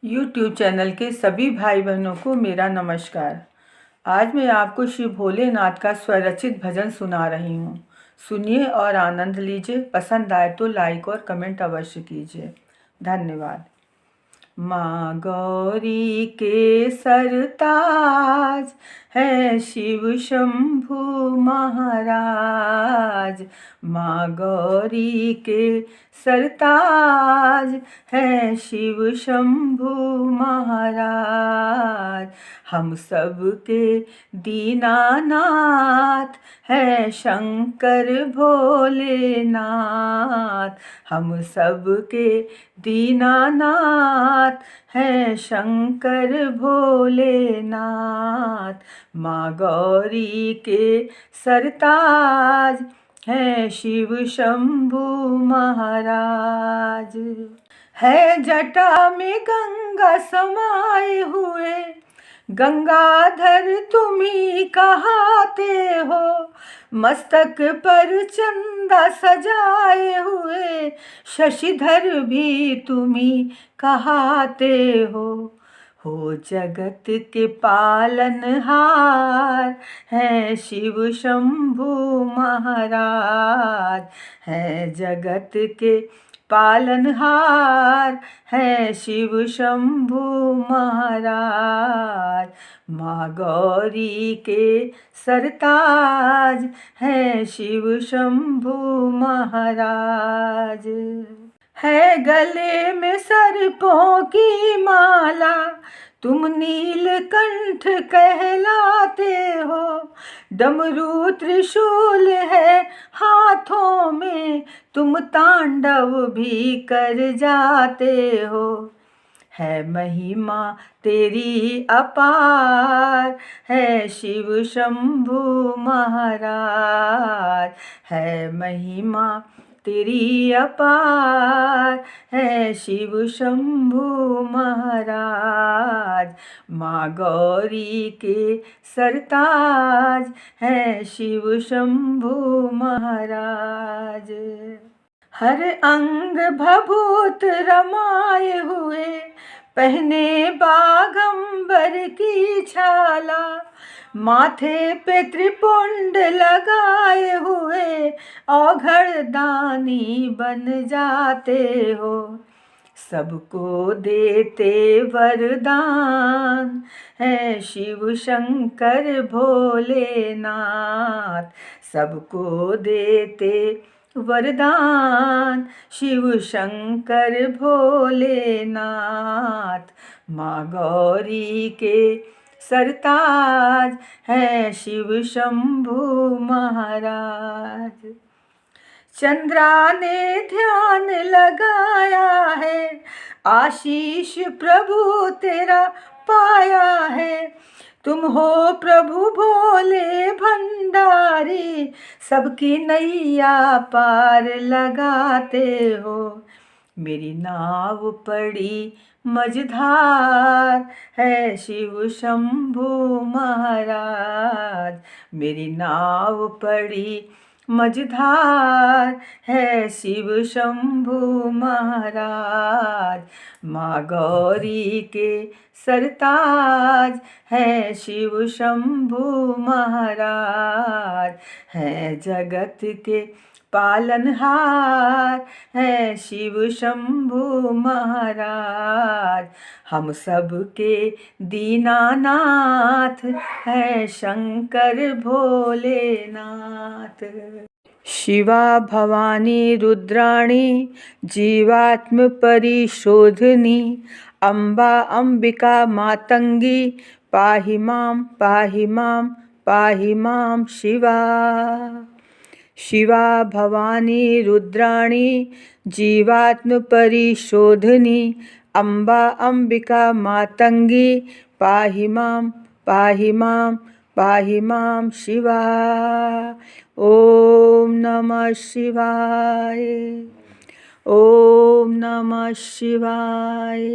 YouTube channel के सभी भाई बहनों को मेरा नमस्कार। आज मैं आपको श्री भोलेनाथ का स्वरचित भजन सुना रही हूँ। सुनिए और आनंद लीजिए। पसंद आए तो लाइक और कमेंट अवश्य कीजिए। धन्यवाद। माँ गौरी के सरताज है शिव शंभु महाराज। माँ गौरी के सरताज है शिव शंभु महाराज। हम सब के दीनानाथ है शंकर भोलेनाथ। हम सब के दीनानाथ है शंकर भोलेनाथ। माँ गौरी के सरताज है शिव शंभु महाराज। है जटा में गंगा समाये हुए, गंगाधर तुम्ही कहाते हो। मस्तक पर चंदा सजाए हुए, शशिधर भी तुम्ही कहाते हो। जगत के पालनहार है शिव शंभु महाराज। है जगत के पालनहार है शिव शंभु महाराज। माँ गौरी के सरताज है शिव शंभु महाराज। है गले में सर्पों की माला, तुम नीलकंठ कहलाते हो। डमरू त्रिशूल है हाथों में, तुम तांडव भी कर जाते हो। है महिमा तेरी अपार है शिव शंभु महाराज। है महिमा तेरी अपार है शिव शंभु महाराज। माँ गौरी के सरताज है शिव शंभु महाराज। हर अंग भभूत रमाए हुए, पहने बागंबर की छाला। माथे पे त्रिपुंड लगाए हुए, औघड़ दानी बन जाते हो। सबको देते वरदान है शिव शंकर भोलेनाथ। सबको देते वरदान शिव शंकर भोलेनाथ। माँ गौरी के सरताज है शिव शंभु महाराज। चंद्रा ने ध्यान लगाया है, आशीष प्रभु तेरा पाया है। तुम हो प्रभु भोले भंडारी, सबकी नैया पार लगाते हो। मेरी नाव पड़ी मझधार है शिव शंभु महाराज। मेरी नाव पड़ी मझधार है शिव शंभु महाराज। माँ गौरी के सरताज है शिव शंभु महाराज। है जगत के पालनहार है शिव शंभु महाराज। हम सब के दीनानाथ है शंकर भोलेनाथ। शिवा भवानी रुद्राणी जीवात्म परिशोधनी, अम्बा अंबिका मातंगी पाहि मां पाहि मां पाहि मां शिवा। शिवा भवानी रुद्राणी जीवात्म परिशोधनी, अम्बा अंबिका मातंगी पाहि मां पाहि मां पाहि मां शिवा। ओम नमः शिवाय। ओम नमः शिवाय।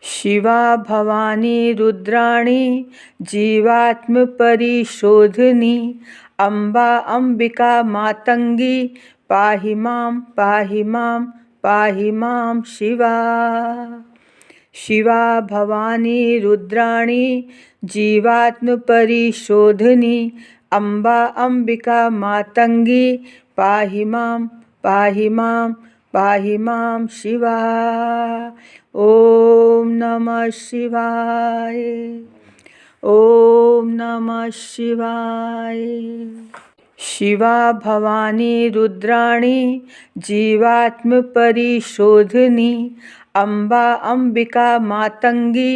शिवा भवानी रुद्राणी जीवात्म परिशोधनी, अम्बा अंबिका मातंगी पाहि मां पाहि मां पाहि मां शिवा। शिवा भवानी रुद्राणी जीवात्मपरिशोधिनी अम्बा अम्बिका मातंगी पाहि मां पाहि मां पाहि मां शिवा। ओम नमः शिवाय। ओम नमः शिवाय। शिवा भवानी रुद्राणी जीवात्मपरिशोधिनी अम्बा अम्बिका मातंगी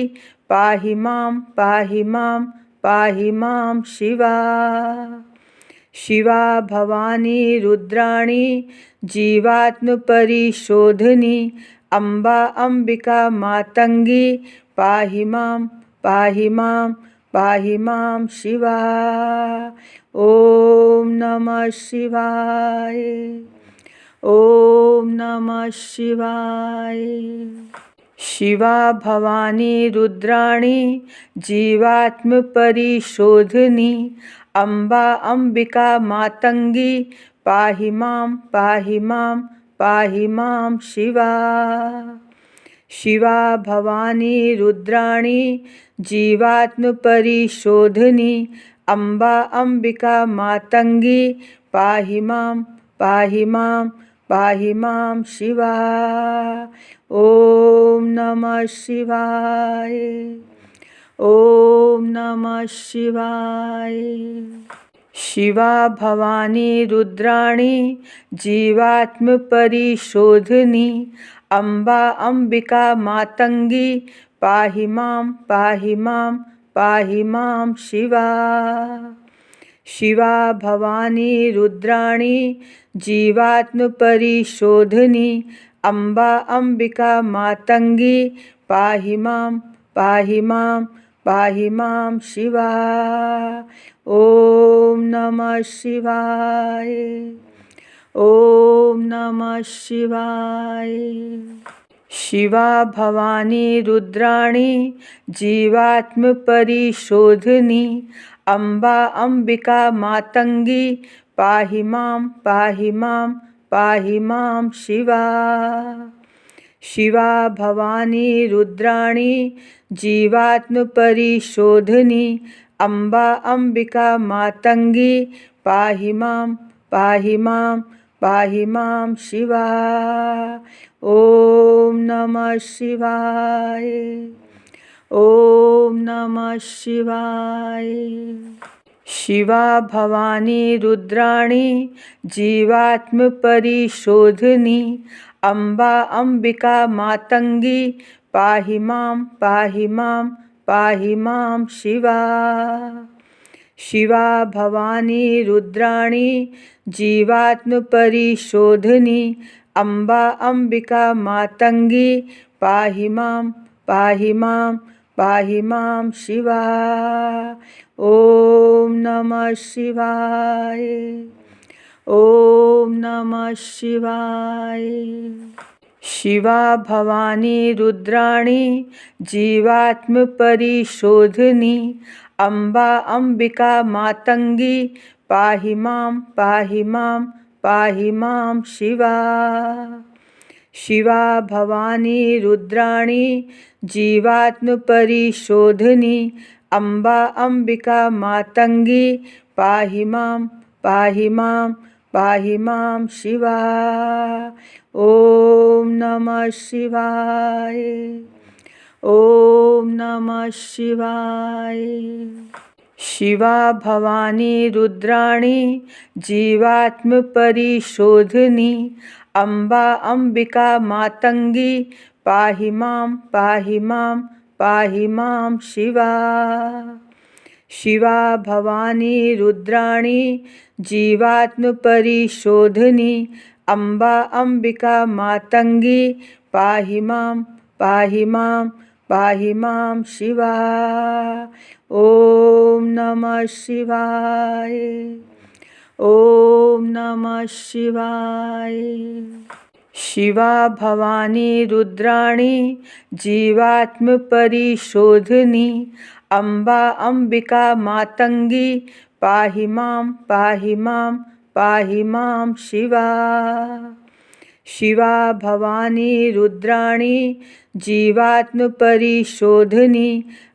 पाहि मां पाहि मां पाहि मां शिवा। शिवा भवानी रुद्राणी जीवात्मपरिशोधिनी अम्बा अम्बिका मातंगी पाहि मां पाहि मां पाहि मां शिवा। ओम नमः शिवाय। ओम नमः शिवाय। शिवा भवानी रुद्राणी जीवात्मपरिशोधिनी अम्बा अम्बिका मातंगी पाहि मां पाहि मां पाहि मां शिवा। शिवा भवानी रुद्राणी जीवात्मपरिशोधिनी अम्बा अम्बिका मातंगी पाहि मां पाहि मां पाहि मां शिवा। ओम नमः शिवाय। ओम नमः शिवाय। शिवा भवानी रुद्राणी जीवात्मपरिशोधिनी अम्बा अम्बिका मातंगी पाहि मां पाहि मां पाहि मां शिवा। शिवा भवानी रुद्राणी जीवात्मपरिशोधिनी अम्बा अम्बिका मातंगी पाहि मां पाहि मां पाहि मां शिवा। ओम नमः शिवाय। ओम नमः शिवाय। शिवा भवानी रुद्राणी जीवात्मपरिशोधिनी अम्बा अम्बिका मातंगी पाहि मां पाहि मां पाहि मां शिवा। शिवा भवानी रुद्राणी जीवात्मपरिशोधिनी अम्बा अम्बिका मातंगी पाहि मां पाहि मां पाहि मां शिवा। ओम नमः शिवाय। ओम नमः शिवाय। शिवा भवानी रुद्राणी जीवात्मपरिशोधिनी अम्बा अम्बिका मातंगी पाहि मां पाहि मां पाहि मां शिवा। शिवा भवानी रुद्राणी जीवात्मपरिशोधिनी अम्बा अम्बिका मातंगी पाहि मां पाहि मां पाहि मां शिवा। ओम नमः शिवाय। ओम नमः शिवाय। शिवा भवानी रुद्राणी जीवात्मपरिशोधिनी अम्बा अम्बिका मातंगी पाहि मां पाहि मां पाहि मां शिवा। शिवा भवानी रुद्राणी जीवात्मपरिशोधिनी अम्बा अम्बिका मातंगी पाहि मां पाहि मां पाहि मां शिवा। ओम नमः शिवाय। ओम नमः शिवाय। शिवा भवानी रुद्राणी जीवात्मपरिशोधिनी अम्बा अम्बिका मातंगी पाहि मां पाहि मां पाहि मां शिवा। शिवा भवानी रुद्राणी जीवात्मपरिशोधिनी अम्बा अम्बिका मातंगी पाहि मां पाहि मां पाहि मां शिवा। ओम नमः शिवाय। ओम नमः शिवाय। शिवा भवानी रुद्राणी जीवात्मपरिशोधिनी अम्बा अम्बिका मातंगी पाहि मां पाहि मां पाहि मां शिवा। शिवा भवानी रुद्राणी जीवात्मपरिशोधिनी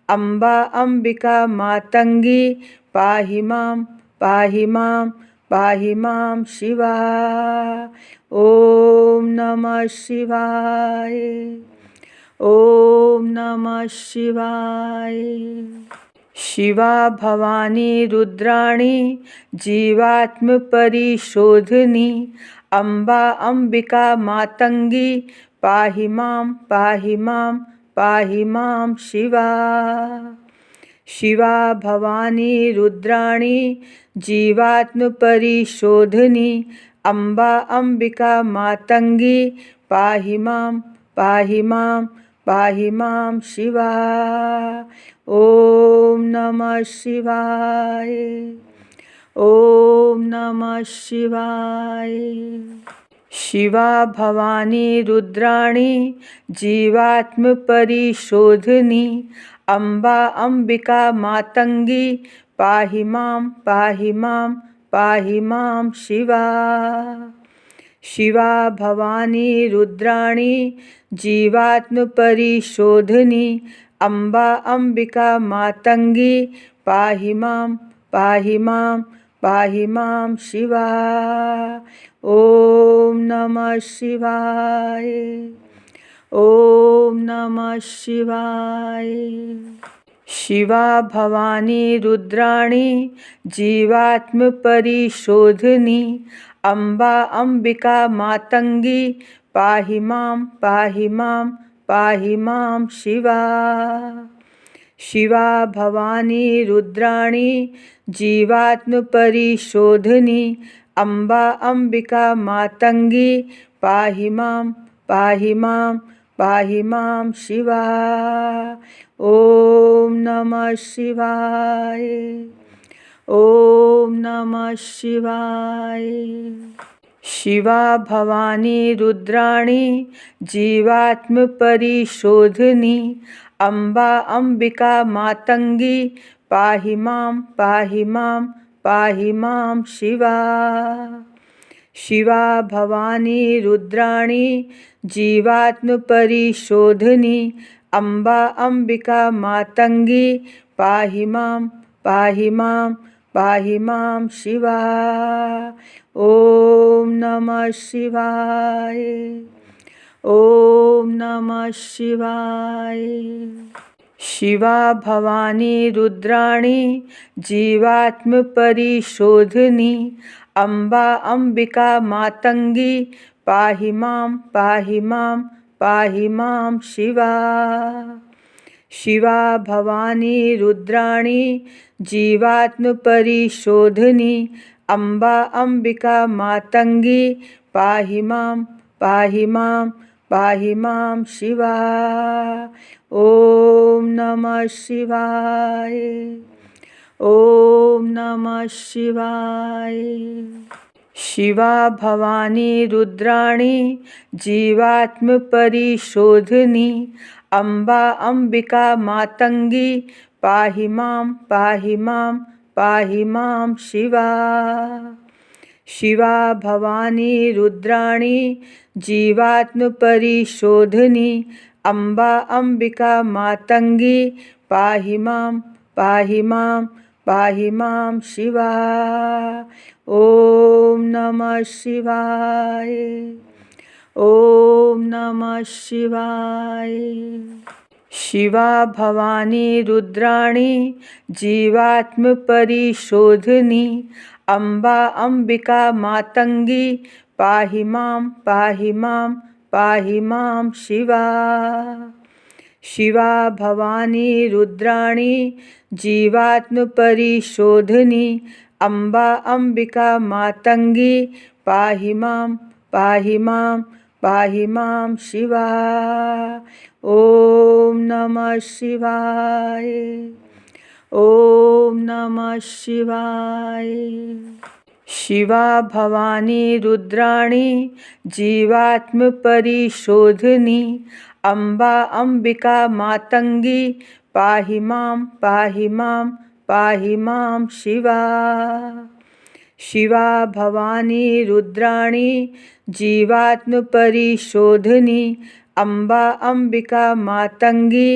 अम्बा अम्बिका मातंगी पाहि मां पाहि मां पाहि मां शिवा। ओम नमः शिवाय। ओम नमः शिवाय। शिवा भवानी रुद्राणी जीवात्मपरिशोधिनी अम्बा अम्बिका मातंगी पाहि मां पाहि मां पाहि मां शिवा। शिवा भवानी रुद्राणी जीवात्मपरिशोधिनी अम्बा अम्बिका मातंगी पाहि मां पाहि मां पाहि मां शिवा। ओम नमः शिवाय। ओम नमः शिवाय। शिवा भवानी रुद्राणी जीवात्मपरिशोधिनी अम्बा अम्बिका मातंगी पाहि मां पाहि मां पाहि मां शिवा। शिवा भवानी रुद्राणी जीवात्मपरिशोधिनी अम्बा अम्बिका मातंगी पाहि मां पाहि मां पाहि मां शिवा। ओम नमः शिवाय। ओम नमः शिवाय। शिवा भवानी रुद्राणी जीवात्मपरिशोधिनी अम्बा अम्बिका मातंगी पाहि मां पाहि मां पाहि मां शिवा। शिवा भवानी रुद्राणी जीवात्मपरिशोधिनी अम्बा अम्बिका मातंगी पाहि मां पाहि मां पाहि मां शिवा। ओम नमः शिवाय। ओम नमः शिवाय। शिवा भवानी रुद्राणी जीवात्मपरिशोधिनी अम्बा अम्बिका मातंगी पाहि मां पाहि मां पाहि मां शिवा। शिवा भवानी रुद्राणी जीवात्मपरिशोधिनी अम्बा अम्बिका मातंगी पाहि मां पाहि मां पाहि मां शिवा। ओम नमः शिवाय। ओम नमः शिवाय। शिवा भवानी रुद्राणी जीवात्मपरिशोधिनी अम्बा अम्बिका मातंगी पाहि मां पाहि मां पाहि मां शिवा। शिवा भवानी रुद्राणी जीवात्मपरिशोधिनी अम्बा अम्बिका मातंगी पाहि मां पाहि मां पाहि मां शिवा। ओम नमः शिवाय। ओम नमः शिवाय। शिवा भवानी रुद्राणी जीवात्मपरिशोधिनी अम्बा अम्बिका मातंगी पाहि मां पाहि मां पाहि मां शिवा। शिवा भवानी रुद्राणी जीवात्मपरिशोधिनी अम्बा अम्बिका मातंगी पाहि मां पाहि मां पाहि मां शिवा। ओम नमः शिवाय। ओम नमः शिवाय। शिवा भवानी रुद्राणी जीवात्मपरिशोधिनी अम्बा अम्बिका मातंगी पाहि मां पाहि मां पाहि मां शिवा। शिवा भवानी रुद्राणी जीवात्मपरिशोधिनी अम्बा अम्बिका मातंगी पाहि मां पाहि मां पाहि मां शिवा। ओम नमः शिवाय। ओम नमः शिवाय। शिवा भवानी रुद्राणी जीवात्मपरिशोधिनी अम्बा अम्बिका मातंगी पाहि मां पाहि मां पाहि मां शिवा। शिवा भवानी रुद्राणी जीवात्मपरिशोधिनी अम्बा अम्बिका मातंगी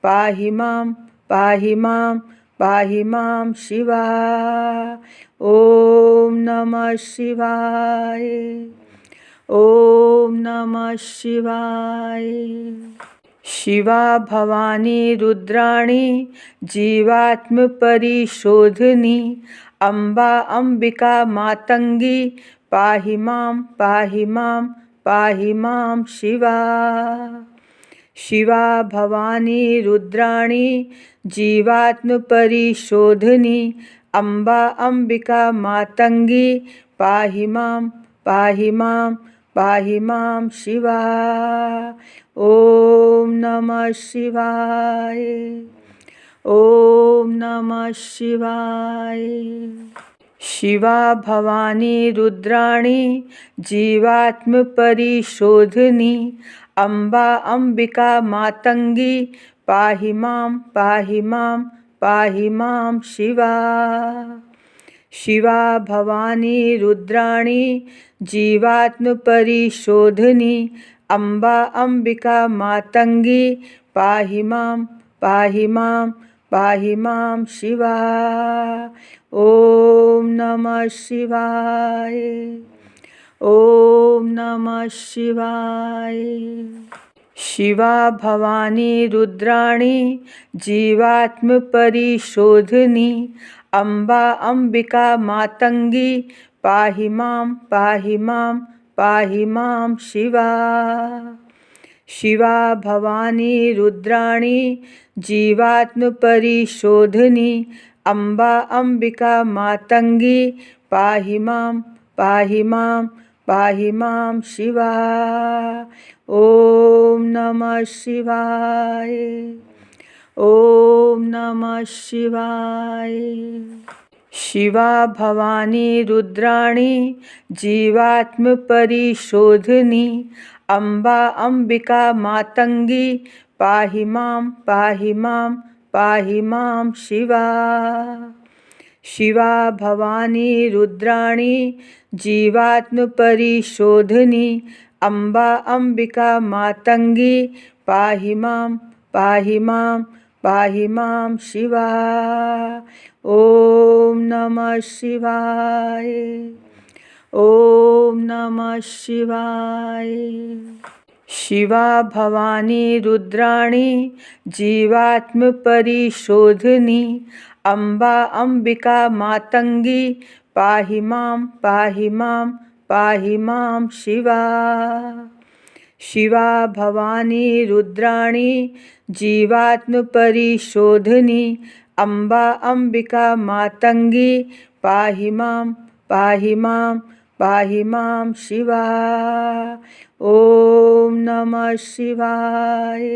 पाहि मां पाहि मां पाहि मां शिवा। ओम नमः शिवाय। ओम नमः शिवाय। शिवा भवानी रुद्राणी जीवात्मपरिशोधिनी अम्बा अम्बिका मातंगी पाहि मां पाहि मां पाहि मां शिवा। शिवा भवानी रुद्राणी जीवात्मपरिशोधिनी अम्बा अम्बिका मातंगी पाहि मां पाहि मां पाहि मां शिवा। ओम नमः शिवाय। ओम नमः शिवाय। शिवा भवानी रुद्राणी जीवात्मपरिशोधिनी अम्बा अम्बिका मातंगी पाहि मां पाहि मां पाहि मां शिवा। शिवा भवानी रुद्राणी जीवात्मपरिशोधिनी अम्बा अम्बिका मातंगी पाहि मां पाहि मां पाहि मां शिवा। ओम नमः शिवाय। ओम नमः शिवाय। शिवा भवानी रुद्राणी जीवात्मपरिशोधिनी अम्बा अम्बिका मातंगी पाहि मां पाहि मां पाहि मां शिवा। शिवा भवानी रुद्राणी जीवात्मपरिशोधिनी अम्बा अम्बिका मातंगी पाहि मां पाहि मां पाहि मां शिवा। ओम नमः शिवाय। ओम नमः शिवाय। शिवा भवानी रुद्राणी जीवात्मपरिशोधिनी अम्बा अम्बिका मातंगी पाहि मां पाहि मां पाहि मां शिवा। शिवा भवानी रुद्राणी जीवात्मपरिशोधिनी अम्बा अम्बिका मातंगी पाहि मां पाहि मां पाहि मां शिवा। ओम नमः शिवाय। ओम नमः शिवाय। शिवा भवानी रुद्राणी जीवात्मपरिशोधिनी अम्बा अम्बिका मातंगी पाहि मां पाहि मां पाहि मां शिवा। शिवा भवानी रुद्राणी जीवात्मपरिशोधिनी अम्बा अम्बिका मातंगी पाहि मां पाहि मां पाहि मां शिवा। ओम नमः शिवाय।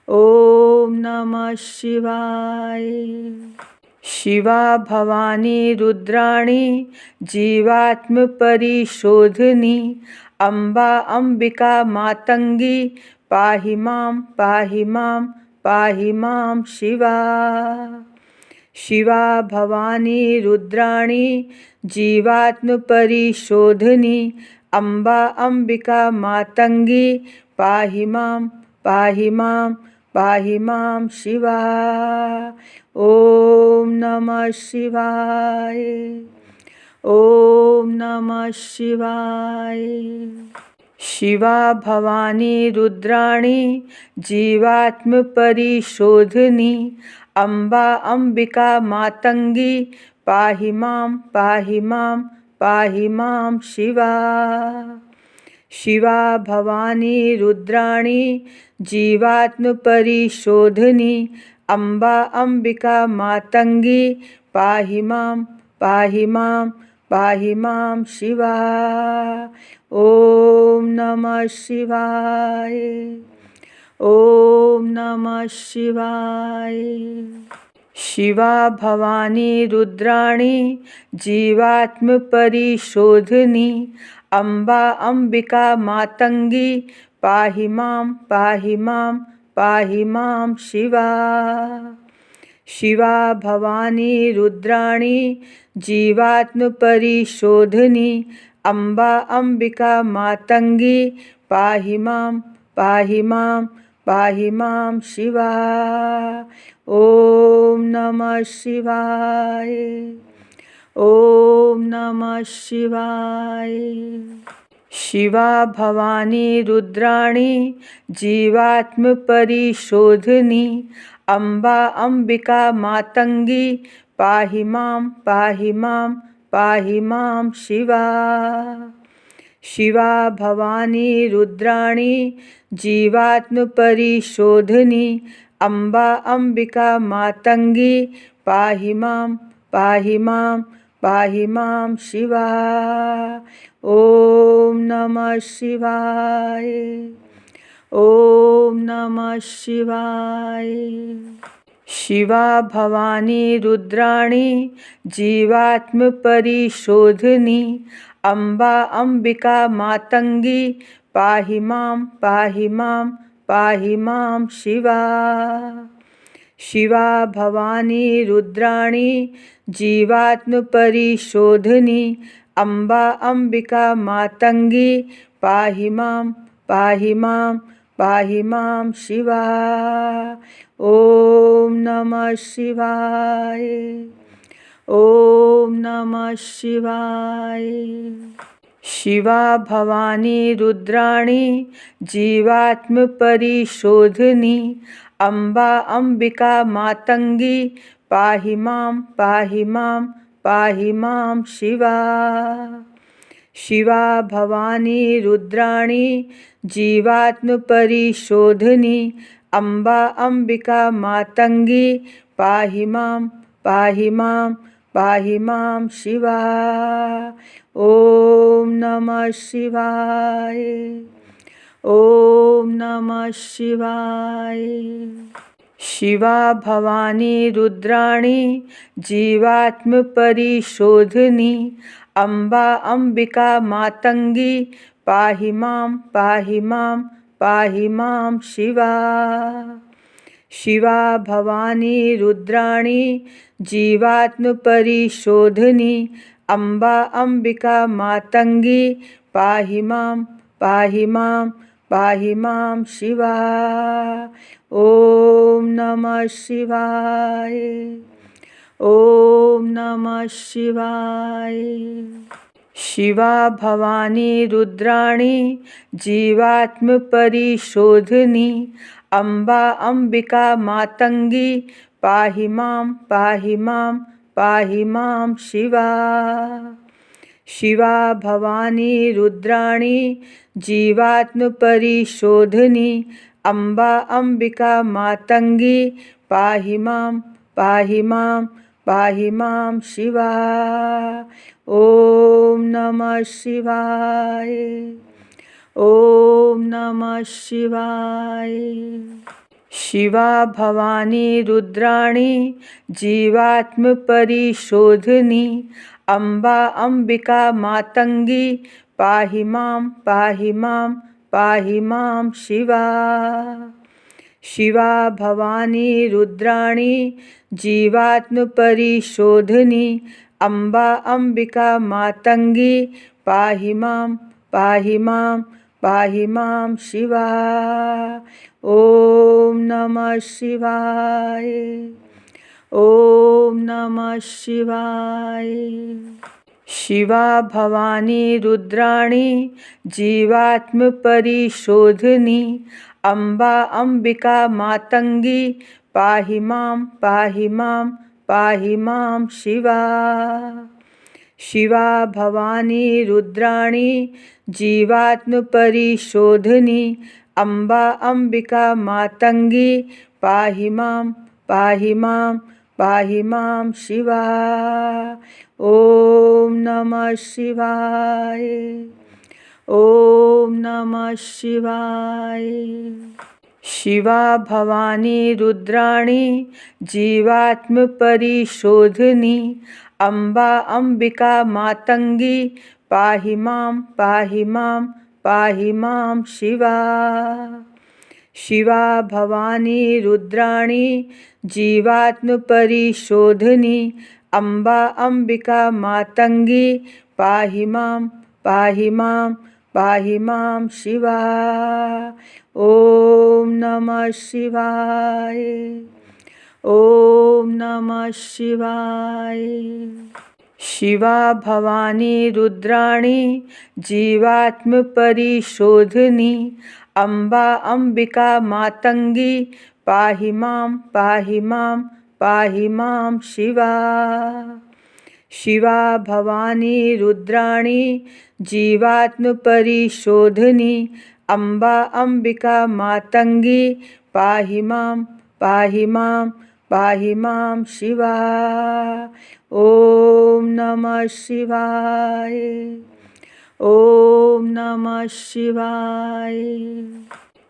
ओम नमः शिवाय। शिवा भवानी रुद्राणी जीवात्मपरिशोधिनी अम्बा अम्बिका मातंगी पाहि मां पाहि मां पाहि मां शिवा। शिवा भवानी रुद्राणी जीवात्मपरिशोधिनी अम्बा अम्बिका मातंगी पाहि मां पाहि मां पाहि मां शिवा। ओम नमः शिवाय। ओम नमः शिवाय। शिवा भवानी रुद्राणी जीवात्मपरिशोधिनी अम्बा अम्बिका मातंगी पाहि मां पाहि मां पाहि मां शिवा। शिवा भवानी रुद्राणी जीवात्मपरिशोधिनी अम्बा अम्बिका मातंगी पाहि मां पाहि मां पाहि मां शिवा। ओम नमः शिवाय। ओम नमः शिवाय। शिवा भवानी रुद्राणी जीवात्मपरिशोधिनी अम्बा अम्बिका मातंगी पाहि मां पाहि मां पाहि मां शिवा। शिवा भवानी रुद्राणी जीवात्मपरिशोधिनी अम्बा अम्बिका मातंगी पाहि मां पाहि मां पाहि मां शिवा। ओम नमः शिवाय। ओम नमः शिवाय। शिवा भवानी रुद्राणी जीवात्मपरिशोधिनी अम्बा अम्बिका मातंगी पाहि मां पाहि मां पाहि मां शिवा। शिवा भवानी रुद्राणी जीवात्मपरिशोधिनी अम्बा अम्बिका मातंगी पाहि मां पाहि मां पाहि मां शिवा। ओम नमः शिवाय। ओम नमः शिवाय। शिवा भवानी रुद्राणी जीवात्मपरिशोधिनी अम्बा अम्बिका मातंगी पाहि मां पाहि मां पाहि मां शिवा। शिवा भवानी रुद्राणी जीवात्मपरिशोधिनी अम्बा अम्बिका मातंगी पाहि मां पाहि मां पाहि मां शिवा। ओम नमः शिवाय। ओम नमः शिवाय। शिवा भवानी रुद्राणी जीवात्मपरिशोधिनी अम्बा अम्बिका मातंगी पाहि मां पाहि मां पाहि मां शिवा। शिवा भवानी रुद्राणी जीवात्मपरिशोधिनी अम्बा अम्बिका मातंगी पाहि मां पाहि मां पाहि मां शिवा। ओम नमः शिवाय। ओम नमः शिवाय। शिवा भवानी रुद्राणी जीवात्मपरिशोधिनी अम्बा अम्बिका मातंगी पाहि मां पाहि मां पाहि मां शिवा। शिवा भवानी रुद्राणी जीवात्मपरिशोधिनी अम्बा अम्बिका मातंगी पाहि मां पाहि मां पाहि मां शिवा। ओम नमः शिवाय। ओम नमः शिवाय। शिवा भवानी रुद्राणी जीवात्मपरिशोधिनी अम्बा अम्बिका मातंगी पाहि मां पाहि मां पाहि मां शिवा। शिवा भवानी रुद्राणी जीवात्मपरिशोधिनी अम्बा अम्बिका मातंगी पाहि मां पाहि मां पाहि मां शिवा। ओम नमः शिवाय। ओम नमः शिवाय। शिवा भवानी रुद्राणी जीवात्मपरिशोधिनी अम्बा अम्बिका मातंगी पाहि मां पाहि मां पाहि मां शिवा। शिवा भवानी रुद्राणी जीवात्मपरिशोधिनी अम्बा अम्बिका मातंगी पाहि मां पाहि मां पाहि मां शिवा। ओम नमः शिवाय। ओम नमः शिवाय। शिवा भवानी रुद्राणी जीवात्मपरिशोधिनी अम्बा अम्बिका मातंगी पाहि मां पाहि मां पाहि मां शिवा। शिवा भवानी रुद्राणी जीवात्मपरिशोधिनी अम्बा अम्बिका मातंगी पाहि मां पाहि मां पाहि मां शिवा। ओम नमः शिवाय। ओम नमः शिवाय। शिवा भवानी रुद्राणी जीवात्मपरिशोधिनी अम्बा अम्बिका मातंगी पाहि मां पाहि मां पाहि मां शिवा। शिवा भवानी रुद्राणी जीवात्मपरिशोधिनी अम्बा अम्बिका मातंगी पाहि मां पाहि मां पाहि मां शिवा। ओम नमः शिवाय। ओम नमः शिवाय। शिवा भवानी रुद्राणी जीवात्मपरिशोधिनी अम्बा अम्बिका मातंगी पाहि मां पाहि मां पाहि मां शिवा। शिवा भवानी रुद्राणी जीवात्मपरिशोधिनी अम्बा अम्बिका मातंगी पाहि मां पाहि मां पाहि मां शिवा। ओम नमः शिवाय। ओम नमः शिवाय।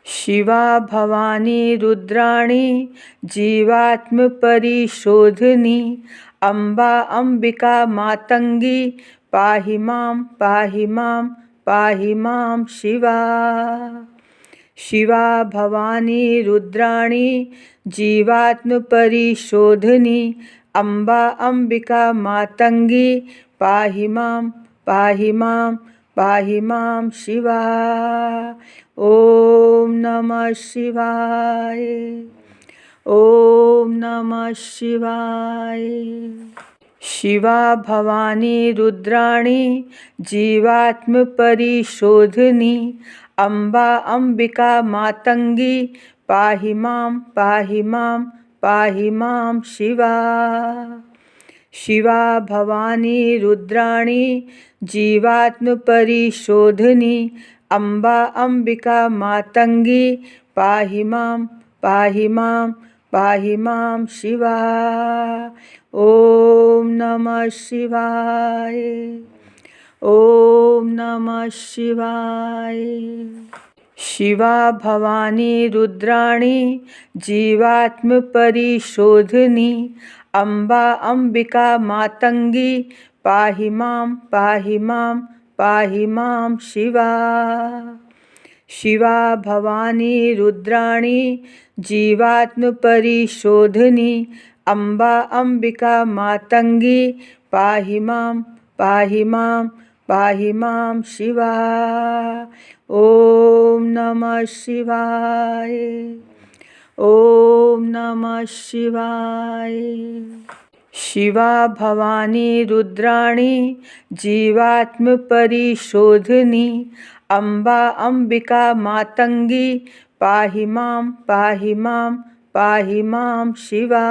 शिवा भवानी रुद्राणी जीवात्मपरिशोधिनी अम्बा अम्बिका मातंगी पाहि मां पाहि मां पाहि मां शिवा। शिवा भवानी रुद्राणी जीवात्मपरिशोधिनी अम्बा अम्बिका मातंगी पाहि मां पाहि मां पाहि मां शिवा। ओम नमः शिवाय। ओम नमः शिवाय। शिवा भवानी रुद्राणी जीवात्मपरिशोधिनी अम्बा अम्बिका मातंगी पाहि मां पाहि मां पाहि मां शिवा। शिवा भवानी रुद्राणी जीवात्मपरिशोधिनी अम्बा अम्बिका मातंगी पाहि मां पाहि मां पाहि मां शिवा। ओम नमः शिवाय। ओम नमः शिवाय। शिवा भवानी रुद्राणी जीवात्मपरिशोधिनी अम्बा अम्बिका मातंगी पाहि मां पाहि मां पाहि मां शिवा। शिवा भवानी रुद्राणी जीवात्मपरिशोधिनी अम्बा अम्बिका मातंगी पाहि मां पाहि मां पाहि मां शिवा। ओम नमः शिवाय। ओम नमः शिवाय। शिवा भवानी रुद्राणी जीवात्मपरिशोधिनी अम्बा अम्बिका मातंगी पाहि मां पाहि मां पाहि मां शिवा।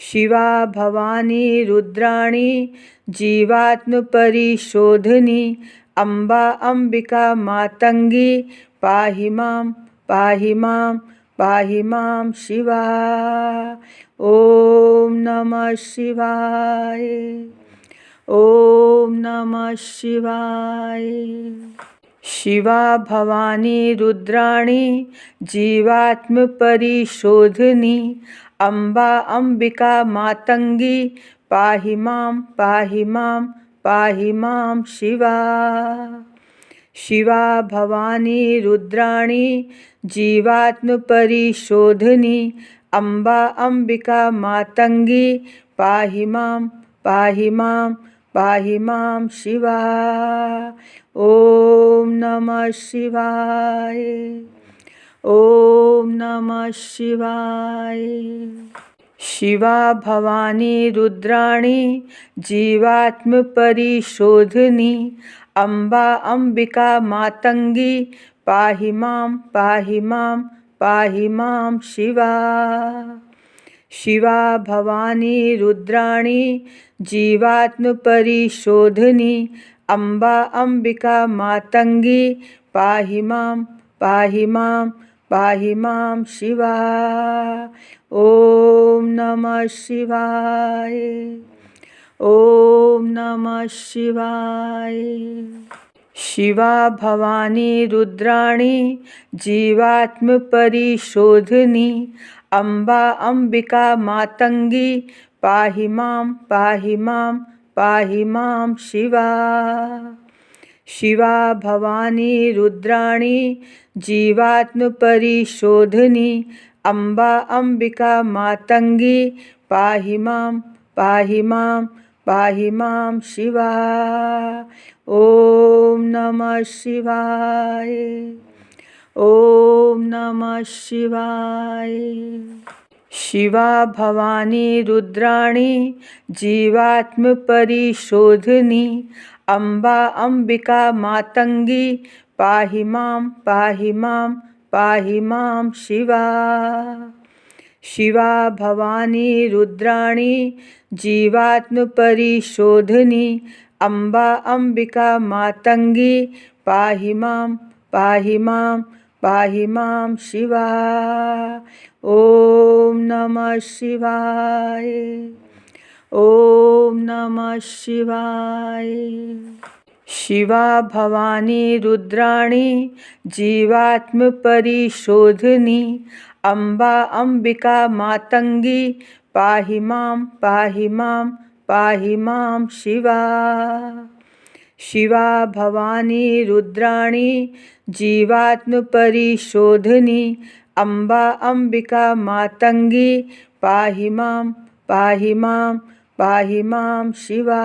शिवा भवानी रुद्राणी जीवात्मपरिशोधिनी अम्बा अम्बिका मातंगी पाहि मां पाहि मां पाहि मां शिवा। ओम नमः शिवाय। ओम नमः शिवाय। शिवा भवानी रुद्राणी जीवात्मपरिशोधिनी अम्बा अम्बिका मातंगी पाहि मां पाहि मां पाहि मां शिवा। शिवा भवानी रुद्राणी जीवात्मपरिशोधिनी अम्बा अम्बिका मातंगी पाहि मां पाहि मां पाहि मां शिवा। ओम नमः शिवाय। ओम नमः शिवाय। शिवा भवानी रुद्राणी जीवात्मपरिशोधिनी अम्बा अम्बिका मातंगी पाहि मां पाहि मां पाहि मां शिवा। शिवा भवानी रुद्राणी जीवात्मपरिशोधिनी अम्बा अम्बिका मातंगी पाहि मां पाहि मां पाहि मां शिवा। ओम नमः शिवाय। ओम नमः शिवाय। शिवा भवानी रुद्राणी जीवात्मपरिशोधिनी अम्बा अम्बिका मातंगी पाहि मां पाहि मां पाहि मां शिवा। शिवा भवानी रुद्राणी जीवात्मपरिशोधिनी अम्बा अम्बिका मातंगी पाहि मां पाहि मां पाहि मां शिवा। ओम नमः शिवाय। ओम नमः शिवाय। शिवा भवानी रुद्राणी जीवात्मपरिशोधिनी अम्बा अम्बिका मातंगी पाहि मां पाहि मां पाहि मां शिवा। शिवा भवानी रुद्राणी जीवात्मपरिशोधिनी अम्बा अम्बिका मातंगी पाहि मां पाहि मां पाहि मां शिवा। ओम नमः शिवाय। ओम नमः शिवाय। शिवा भवानी रुद्राणी जीवात्मपरिशोधिनी अम्बा अम्बिका मातंगी पाहि मां पाहि मां पाहि मां शिवा। शिवा भवानी रुद्राणी जीवात्मपरिशोधिनी अम्बा अम्बिका मातंगी पाहि मां पाहि मां पाहि मां शिवा।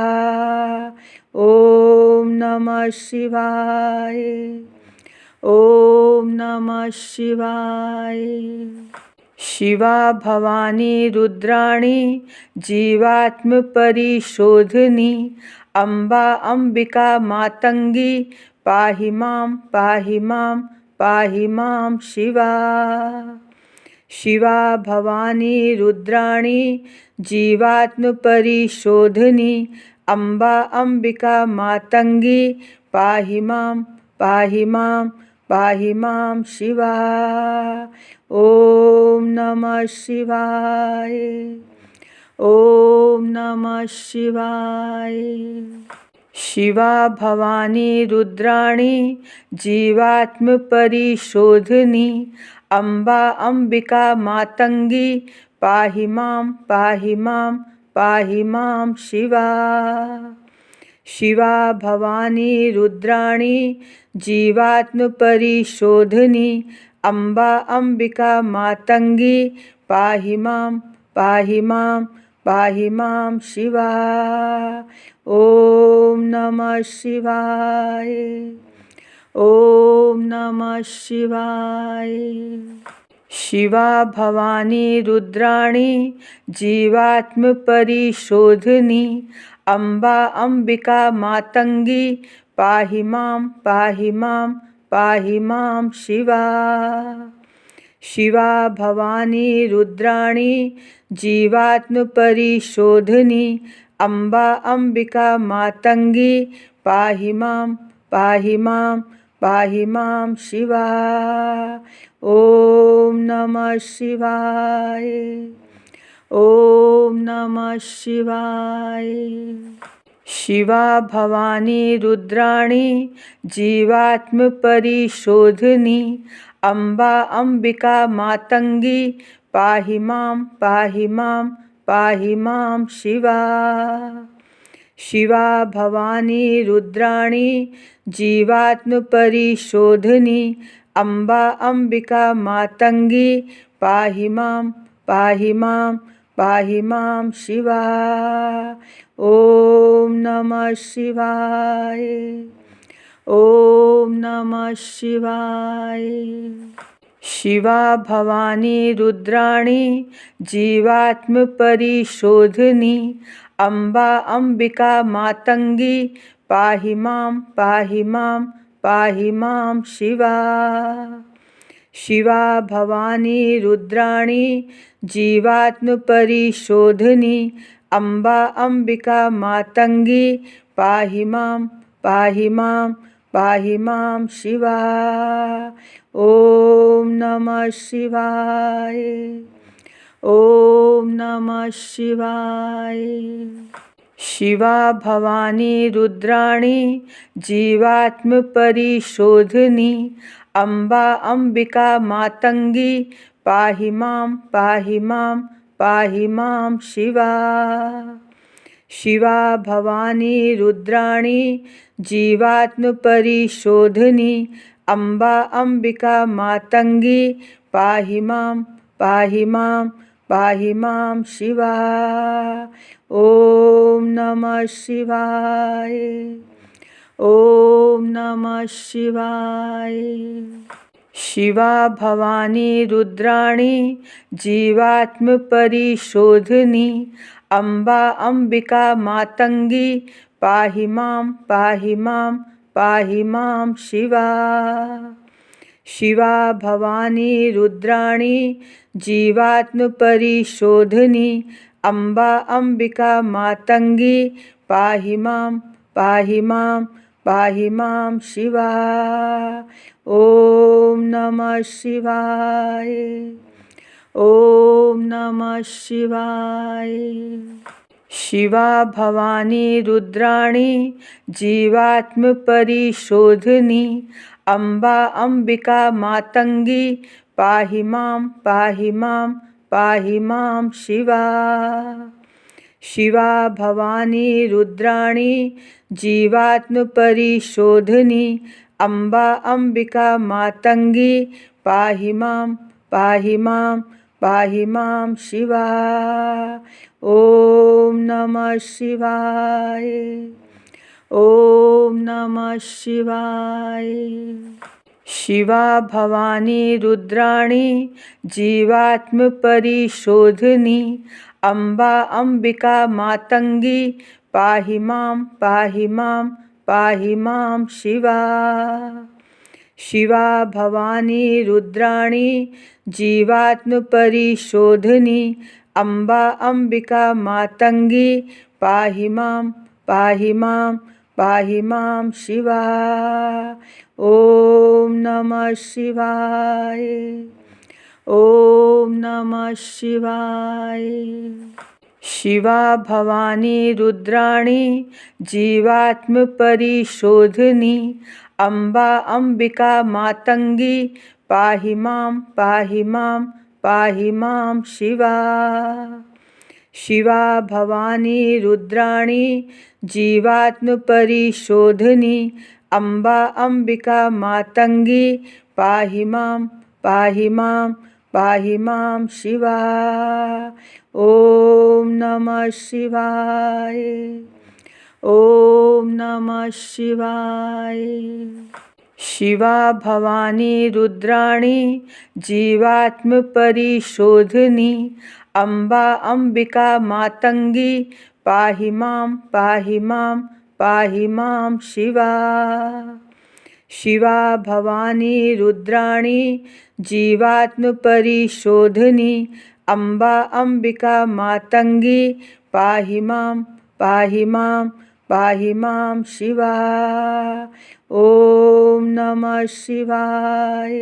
ओम नमः शिवाय। ओम नमः शिवाय। शिवा भवानी रुद्राणी जीवात्मपरिशोधिनी अम्बा अम्बिका मातंगी पाहि मां पाहि मां पाहि मां शिवा। शिवा भवानी रुद्राणी जीवात्मपरिशोधिनी अम्बा अम्बिका मातंगी पाहि मां पाहि मां पाहि मां शिवा। ओम नमः शिवाय। ओम नमः शिवाय। शिवा भवानी रुद्राणी जीवात्मपरिशोधिनी अम्बा अम्बिका मातंगी पाहि मां पाहि मां पाहि मां शिवा। शिवा भवानी रुद्राणी जीवात्मपरिशोधिनी अम्बा अम्बिका मातंगी पाहि मां पाहि मां पाहि मां शिवा। ओम नमः शिवाय। ओम नमः शिवाय। शिवा भवानी रुद्राणी जीवात्मपरिशोधिनी अम्बा अम्बिका मातंगी पाहि मां पाहि मां पाहि मां शिवा। शिवा भवानी रुद्राणी जीवात्मपरिशोधिनी अम्बा अम्बिका मातंगी पाहि मां पाहि मां पाहि मां शिवा। ओम नमः शिवाय। ओम नमः शिवाय। शिवा भवानी रुद्राणी जीवात्मपरिशोधिनी अम्बा अम्बिका मातंगी पाहि मां पाहि मां पाहि मां शिवा। शिवा भवानी रुद्राणी जीवात्मपरिशोधिनी अम्बा अम्बिका मातंगी पाहि मां पाहि मां पाहि मां शिवा। ओम नमः शिवाय। ओम नमः शिवाय। शिवा भवानी रुद्राणी जीवात्मपरिशोधिनी अम्बा अम्बिका मातंगी पाहि मां पाहि मां पाहि मां शिवा। शिवा भवानी रुद्राणी जीवात्मपरिशोधिनी अम्बा अम्बिका मातंगी पाहि मां पाहि मां पाहि मां शिवा। ओम नमः शिवाय। ओम नमः शिवाय। शिवा भवानी रुद्राणी जीवात्मपरिशोधिनी अम्बा अम्बिका मातंगी पाहि मां पाहि मां पाहि मां शिवा। शिवा भवानी रुद्राणी जीवात्मपरिशोधिनी अम्बा अम्बिका मातंगी पाहि मां पाहि मां पाहि मां शिवा। ओम नमः शिवाय। ओम नमः शिवाय। शिवा भवानी रुद्राणी जीवात्मपरिशोधिनी अम्बा अम्बिका मातंगी पाहि मां पाहि मां पाहि मां शिवा। शिवा भवानी रुद्राणी जीवात्मपरिशोधिनी अम्बा अम्बिका मातंगी पाहि मां पाहि मां पाहि मां शिवा। ओम नमः शिवाय। ओम नमः शिवाय। शिवा भवानी रुद्राणी जीवात्मपरिशोधिनी अम्बा अम्बिका मातंगी पाहि मां पाहि मां पाहि मां शिवा। शिवा भवानी रुद्राणी जीवात्मपरिशोधिनी अम्बा अम्बिका मातंगी पाहि मां पाहि मां पाहि मां शिवा। ओम नमः शिवाय। ओम नमः शिवाय। शिवा भवानी रुद्राणी जीवात्मपरिशोधिनी अम्बा अम्बिका मातंगी पाहि मां पाहि मां पाहि मां शिवा। शिवा भवानी रुद्राणी जीवात्मपरिशोधिनी अम्बा अम्बिका मातंगी पाहि मां पाहि मां पाहि मां शिवा। ओम नमः शिवाय। ओम नमः शिवाय। शिवा भवानी रुद्राणी जीवात्मपरिशोधिनी अम्बा अम्बिका मातंगी पाहि मां पाहि मां पाहि मां शिवा। शिवा भवानी रुद्राणी जीवात्मपरिशोधिनी अम्बा अम्बिका मातंगी पाहि मां पाहि मां पाहि मां शिवा। ओम नमः शिवाय। ओम नमः शिवाय। शिवा भवानी रुद्राणी जीवात्मपरिशोधिनी अम्बा अम्बिका मातंगी पाहि मां पाहि मां पाहि मां शिवा। शिवा भवानी रुद्राणी जीवात्मपरिशोधिनी अम्बा अम्बिका मातंगी पाहि मां पाहि मां पाहि मां शिवा। ओम नमः शिवाय।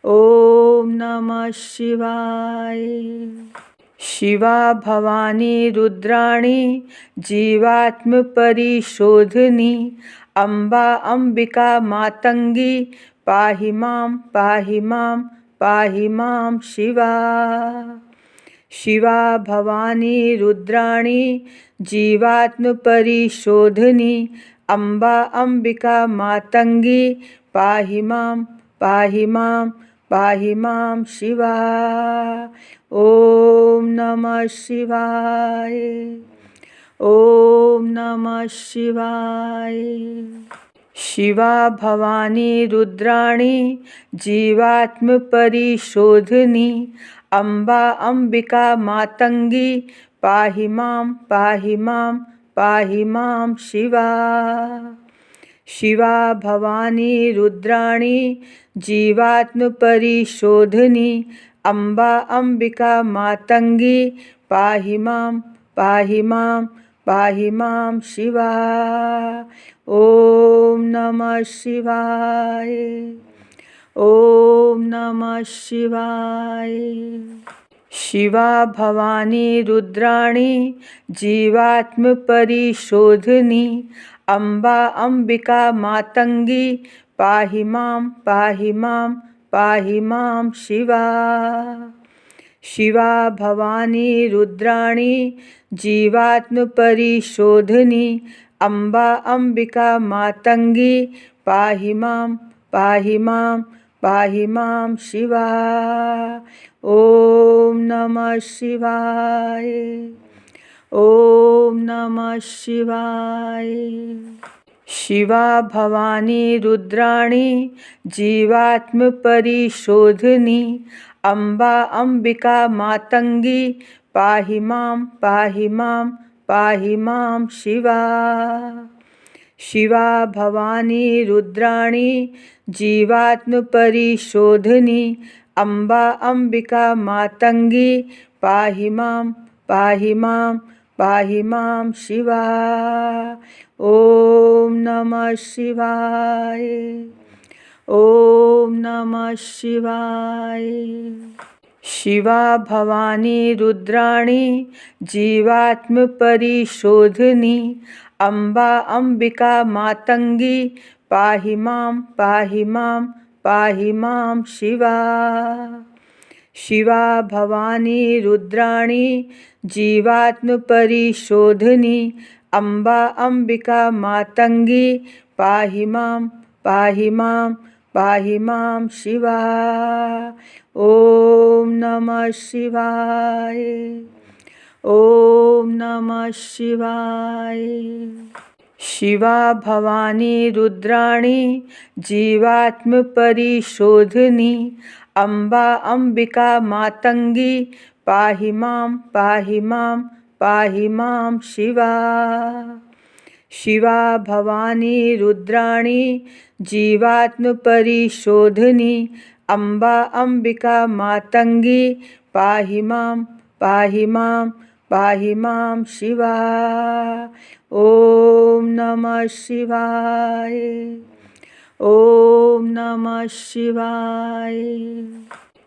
ओम नमः शिवाय। शिवा भवानी रुद्राणी जीवात्मपरिशोधिनी अम्बा अम्बिका मातंगी पाहि मां पाहि मां पाहि मां शिवा। शिवा भवानी रुद्राणी जीवात्मपरिशोधिनी अम्बा अम्बिका मातंगी पाहि मां पाहि मां पाहि मां शिवा। ओम नमः शिवाय। ओम नमः शिवाय। शिवा भवानी रुद्राणी जीवात्मपरिशोधिनी अम्बा अम्बिका मातंगी पाहि मां पाहि मां पाहि मां शिवा। शिवा भवानी रुद्राणी जीवात्मपरिशोधिनी अम्बा अम्बिका मातंगी पाहि मां पाहि मां पाहि मां शिवा। ओम नमः शिवाय। ओम नमः शिवाय। शिवा भवानी रुद्राणी जीवात्मपरिशोधिनी अम्बा अम्बिका मातंगी पाहि मां पाहि मां पाहि मां शिवा। शिवा भवानी रुद्राणी जीवात्मपरिशोधिनी अम्बा अम्बिका मातंगी पाहि मां पाहि मां पाहि मां शिवा। ओम नमः शिवाय। ओम नमः शिवाय। शिवा भवानी रुद्राणी जीवात्मपरिशोधिनी अम्बा अम्बिका मातंगी पाहि मां पाहि मां पाहि मां शिवा। शिवा भवानी रुद्राणी जीवात्मपरिशोधिनी अम्बा अम्बिका मातंगी पाहि मां पाहि मां पाहि मां शिवा। ओम नमः शिवाय। ओम नमः शिवाय। शिवा भवानी रुद्राणी जीवात्मपरिशोधिनी अम्बा अम्बिका मातंगी पाहि मां पाहि मां पाहि मां शिवा। शिवा भवानी रुद्राणी जीवात्मपरिशोधिनी अम्बा अम्बिका मातंगी पाहि मां पाहि मां पाहि मां शिवा। ओम नमः शिवाय। ओम नमः शिवाय। शिवा भवानी रुद्राणी जीवात्मपरिशोधिनी अम्बा अम्बिका मातंगी पाहि मां पाहि मां पाहि मां शिवा। शिवा भवानी रुद्राणी जीवात्मपरिशोधिनी अम्बा अम्बिका मातंगी पाहि मां पाहि मां पाहि मां शिवा। ओम नमः शिवाय। ओम नमः शिवाय।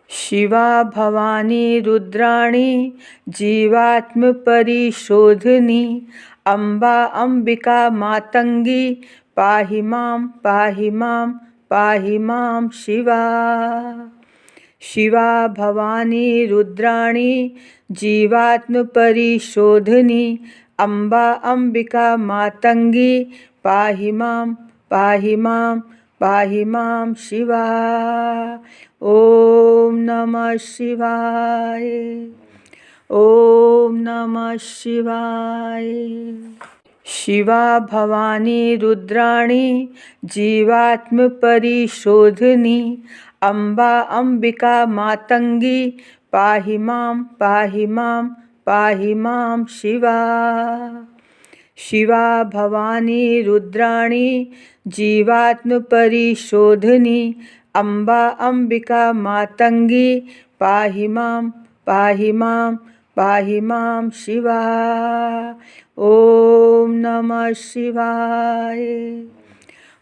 शिवा भवानी रुद्राणी जीवात्मपरिशोधिनी अम्बा अम्बिका मातंगी पाहि मां पाहि मां पाहि मां शिवा। शिवा भवानी रुद्राणी जीवात्मपरिशोधिनी अम्बा अम्बिका मातंगी पाहि मां पाहि मां पाहि मां शिवा। ओम नमः शिवाय। ओम नमः शिवाय। शिवा भवानी रुद्राणी जीवात्मपरिशोधिनी अम्बा अम्बिका मातंगी पाहि मां पाहि मां पाहि मां शिवा। शिवा भवानी रुद्राणी जीवात्मपरिशोधिनी अम्बा अम्बिका मातंगी पाहि मां पाहि मां पाहि मां शिवा। ओम नमः शिवाय।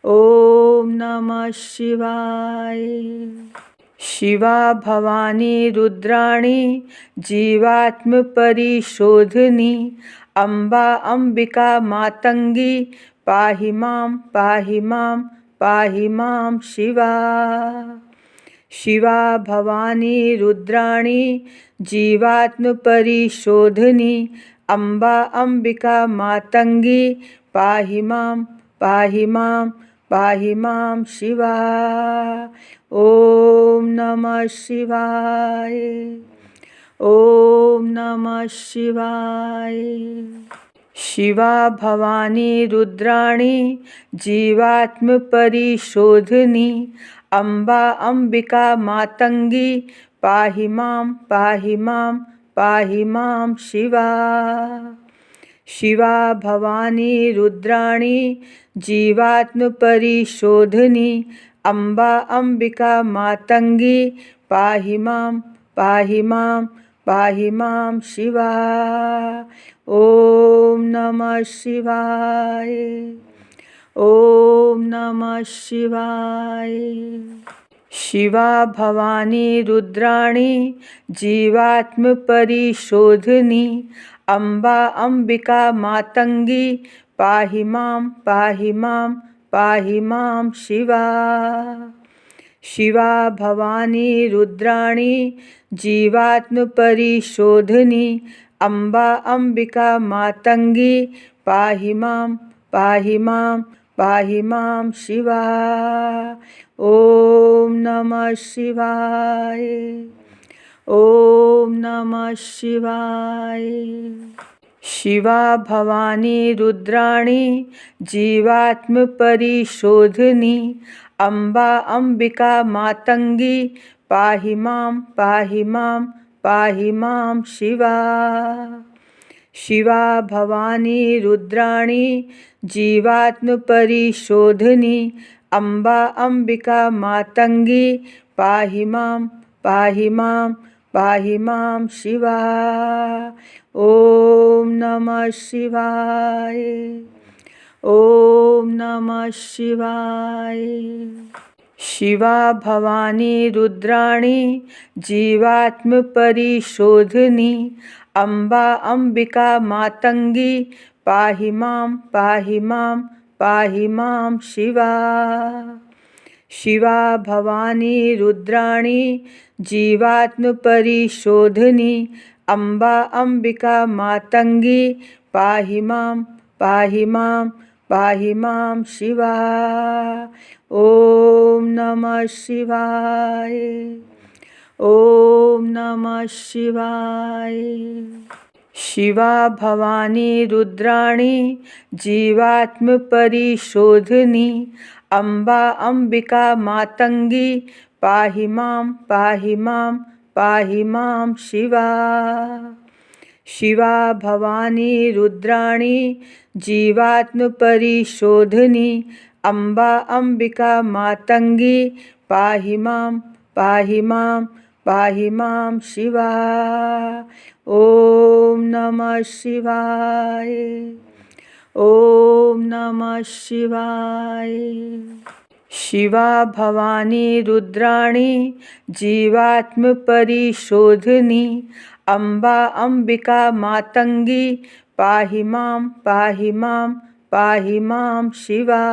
ओम नमः शिवाय। शिवा भवानी रुद्राणी जीवात्मपरिशोधिनी अम्बा अम्बिका मातंगी पाहि मां पाहि मां पाहि मां शिवा। शिवा भवानी रुद्राणी जीवात्मपरिशोधिनी अम्बा अम्बिका मातंगी पाहि मां पाहि मां पाहि मां शिवा। ओम नमः शिवाय। ओम नमः शिवाय। शिवा भवानी रुद्राणी जीवात्मपरिशोधिनी अम्बा अम्बिका मातंगी पाहि मां पाहि मां पाहि मां शिवा। शिवा भवानी रुद्राणी जीवात्मपरिशोधिनी अम्बा अम्बिका मातंगी पाहि मां पाहि मां पाहि मां शिवा। ओम नमः शिवाय। ओम नमः शिवाय। शिवा भवानी रुद्राणी जीवात्मपरिशोधिनी अम्बा अम्बिका मातंगी पाहि मां पाहि मां पाहि मां शिवा। शिवा भवानी रुद्राणी जीवात्मपरिशोधिनी अम्बा अम्बिका मातंगी पाहि मां पाहि मां पाहि मां शिवा। ओम नमः शिवाय। ओम नमः शिवाय। शिवा भवानी रुद्राणी जीवात्मपरिशोधिनी अम्बा अम्बिका मातंगी पाहि मां पाहि मां पाहि मां शिवा। शिवा भवानी रुद्राणी जीवात्मपरिशोधिनी अम्बा अम्बिका मातंगी पाहि मां पाहि मां पाहि मां शिवा। ओम नमः शिवाय। ओम नमः शिवाय। शिवा भवानी रुद्राणी जीवात्मपरिशोधिनी अम्बा अम्बिका मातंगी पाहि मां पाहि मां पाहि मां शिवा। शिवा भवानी रुद्राणी जीवात्मपरिशोधिनी अम्बा अम्बिका मातंगी पाहि मां पाहि मां पाहि मां शिवा। ओम नमः शिवाय। ओम नमः शिवाय। शिवा भवानी रुद्राणी जीवात्मपरिशोधिनी अम्बा अम्बिका मातंगी पाहि मां पाहि मां पाहि मां शिवा। शिवा भवानी रुद्राणी जीवात्मपरिशोधिनी अम्बा अम्बिका मातंगी पाहि मां पाहि मां पाहि मां शिवा। ओम नमः शिवाय। ओम नमः शिवाय। शिवा भवानी रुद्राणी जीवात्मपरिशोधिनी अम्बा अम्बिका मातंगी पाहि मां पाहि मां पाहि मां शिवा।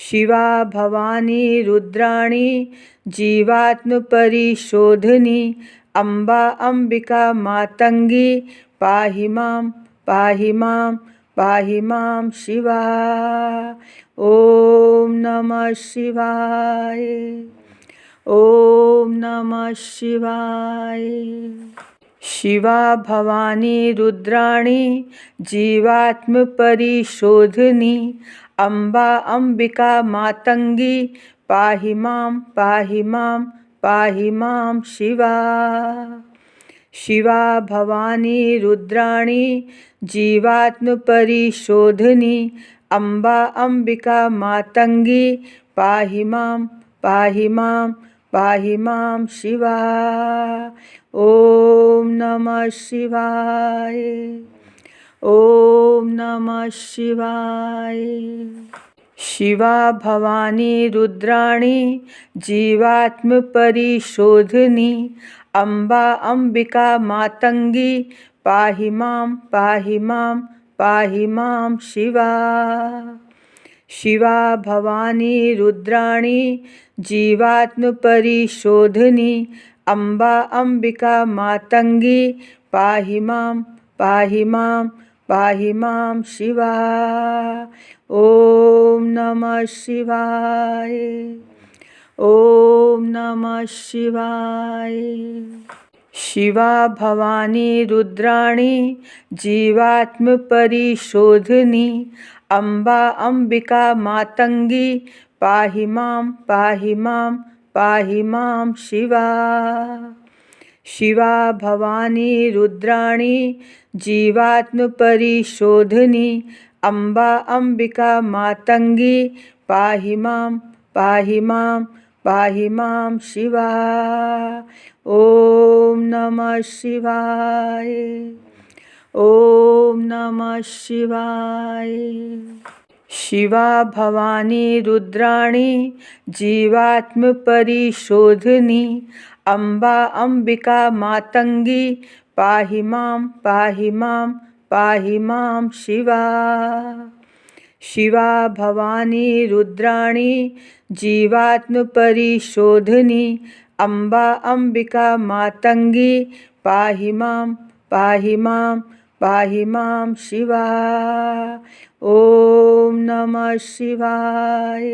शिवा भवानी रुद्राणी जीवात्मपरिशोधिनी अम्बा अम्बिका मातंगी पाहि मां पाहि मां पाहि मां शिवा। ओम नमः शिवाय। ओम नमः शिवाय। शिवा भवानी रुद्राणी जीवात्मपरिशोधिनी अम्बा अम्बिका मातंगी पाहि मां पाहि मां पाहि मां शिवा। शिवा भवानी रुद्राणी जीवात्मपरिशोधिनी अम्बा अम्बिका मातंगी पाहि मां पाहि मां पाहि मां शिवा। ओम नमः शिवाय। ओम नमः शिवाय। शिवा भवानी रुद्राणी जीवात्मपरिशोधिनी अम्बा अम्बिका मातंगी पाहि मां पाहि मां पाहि मां शिवा। शिवा भवानी रुद्राणी जीवात्मपरिशोधिनी अम्बा अम्बिका मातंगी पाहि मां पाहि मां पाहि मां शिवा। ओम नमः शिवाय। ओम नमः शिवाय। शिवा भवानी रुद्राणी जीवात्मपरिशोधिनी अम्बा अम्बिका मातंगी पाहि मां पाहि मां पाहि मां शिवा। शिवा भवानी रुद्राणी जीवात्मपरिशोधिनी अम्बा अम्बिका मातंगी पाहि मां पाहि मां पाहि मां शिवा। ओम नमः शिवाय। ओम नमः शिवाय। शिवा भवानी रुद्राणी जीवात्मपरिशोधिनी अम्बा अम्बिका मातंगी पाहि मां पाहि मां पाहि मां शिवा। शिवा भवानी रुद्राणी जीवात्मपरिशोधिनी अम्बा अम्बिका मातंगी पाहि मां पाहि मां पाहि मां शिवा। ओम नमः शिवाय।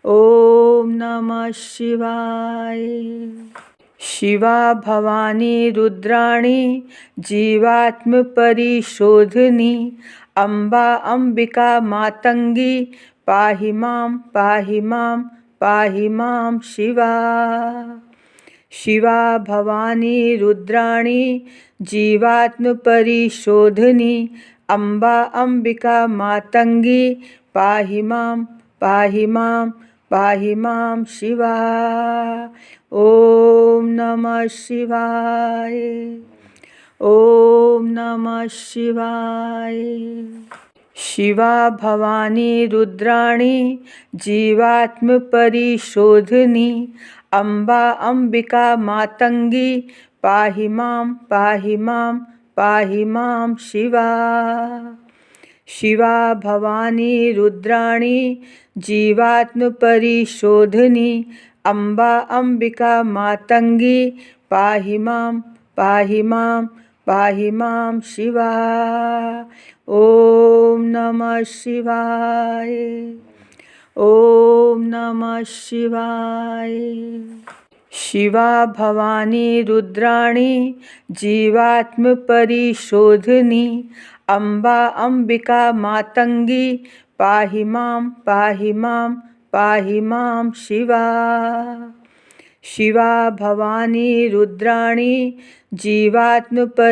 ओम नमः शिवाय। शिवा भवानी रुद्राणी जीवात्मपरिशोधिनी अम्बा अम्बिका मातंगी पाहि मां पाहि मां पाहि मां शिवा। शिवा भवानी रुद्राणी जीवात्मपरिशोधिनी अम्बा अम्बिका मातंगी पाहि मां पाहि मां पाहि मां शिवा। ओम नमः शिवाय। ओम नमः शिवाय। शिवा भवानी रुद्राणी जीवात्मपरिशोधिनी अम्बा अम्बिका मातंगी पाहि मां पाहि मां पाहि मां शिवा। शिवा भवानी रुद्राणी जीवात्मपरिशोधिनी अम्बा अम्बिका मातंगी पाहि मां पाहि मां पाहि मां शिवा। ओम नमः शिवाय। ओम नमः शिवाय। शिवा भवानी रुद्राणी जीवात्मपरिशोधिनी अम्बा अम्बिका मातंगी पाहि मां पाहि मां पाहि मां शिवा। शिवा भवानी रुद्राणी जीवात्मपरिशोधिनी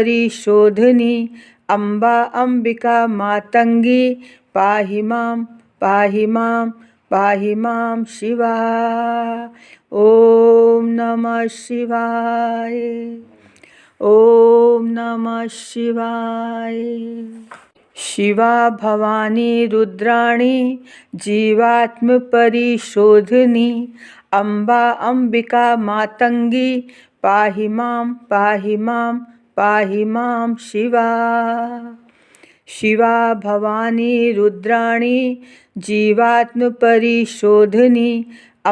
अम्बा अम्बिका मातंगी पाहि मां पाहि मां पाहि मां शिवा। ओम नमः शिवाय। ओम नमः शिवाय। शिवा भवानी रुद्राणी जीवात्मपरिशोधिनी अम्बा अम्बिका मातंगी पाहि मां पाहि मां पाहि मां शिवा। शिवा भवानी रुद्राणी जीवात्मपरिशोधिनी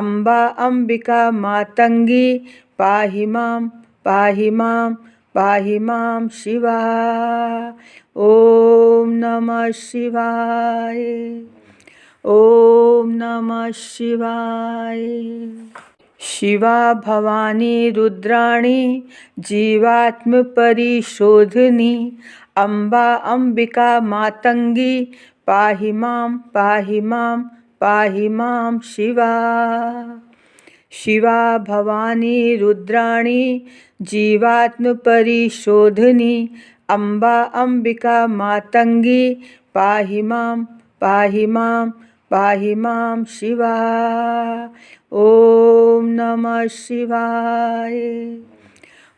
अम्बा अम्बिका मातंगी पाहि मां पाहि मां पाहि मां शिवा। ओम नमः शिवाय। ओम नमः शिवाय। शिवा भवानी रुद्राणी जीवात्मपरिशोधिनी अम्बा अम्बिका मातंगी पाहि मां पाहि मां पाहि मां शिवा। शिवा भवानी रुद्राणी जीवात्मपरिशोधिनी अम्बा अम्बिका मातंगी पाहि मां पाहि मां पाहि मां शिवा। ओम नमः शिवाय।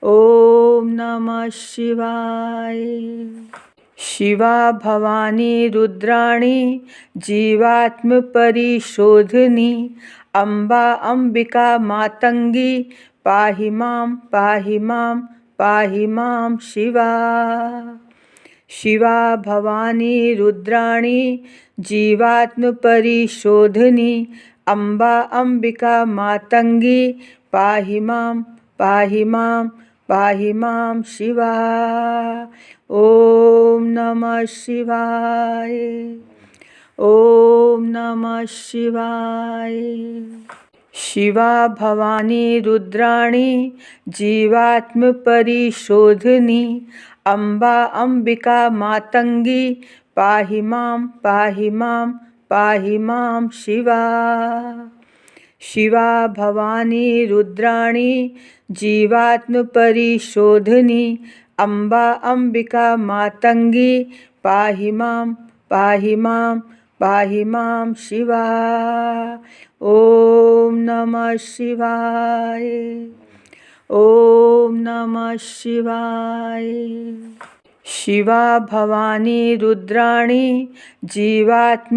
ओम नमः शिवाय। शिवा भवानी रुद्राणी जीवात्मपरिशोधिनी अम्बा अम्बिका मातंगी पाहि मां पाहि मां पाहि मां शिवा। शिवा भवानी रुद्राणी जीवात्मपरिशोधिनी अम्बा अम्बिका मातंगी पाहि मां पाहि मां पाहि मां शिवा। ओम नमः शिवाय। ओम नमः शिवाय। शिवा भवानी रुद्राणी जीवात्मपरिशोधिनी अम्बा अम्बिका मातंगी पाहि मां पाहि मां पाहि मां शिवा। शिवा भवानी रुद्राणी जीवात्मपरिशोधिनी अम्बा अम्बिका मातंगी पाहि मां पाहि मां पाहि मां शिवा। ओम नमः शिवाय। ओम नमः शिवाय। शिवा भवानी रुद्राणी जीवात्मपरिशोधिनी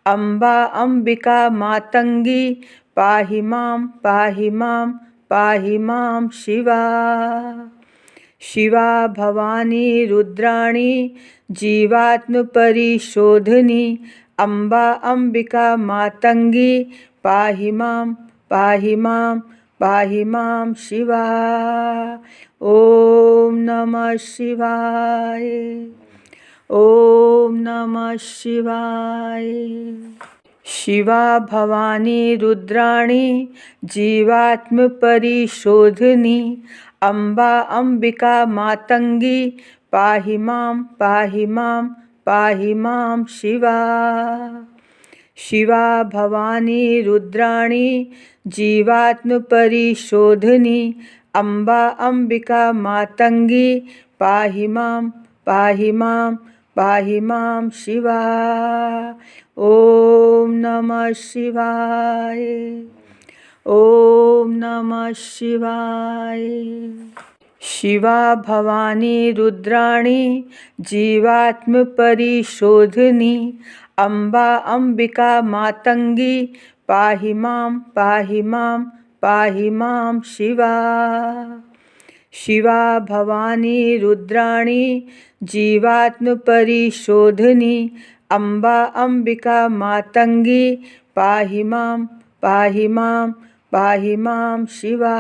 अम्बा अम्बिका मातंगी पाहि मां पाहि मां पाहि मां शिवा। शिवा भवानी रुद्राणी जीवात्मपरिशोधिनी अम्बा अम्बिका मातंगी पाहि मां पाहि मां पाहि मां शिवा। ओम नमः शिवाय। ओम नमः शिवाय। शिवा भवानी रुद्राणी जीवात्मपरिशोधिनी अम्बा अम्बिका मातंगी पाहि मां पाहि मां पाहि मां शिवा। शिवा भवानी रुद्राणी जीवात्मपरिशोधिनी अम्बा अम्बिका मातंगी पाहि मां पाहि मां पाहि मां शिवा। ओम नमः शिवाय। ओम नमः शिवाय। शिवा भवानी रुद्राणी जीवात्मपरिशोधिनी अम्बा अम्बिका मातंगी पाहि मां पाहि मां पाहि मां शिवा। शिवा भवानी रुद्राणी जीवात्मपरिशोधिनी अम्बा अम्बिका मातंगी पाहि मां पाहि मां पाहि मां शिवा।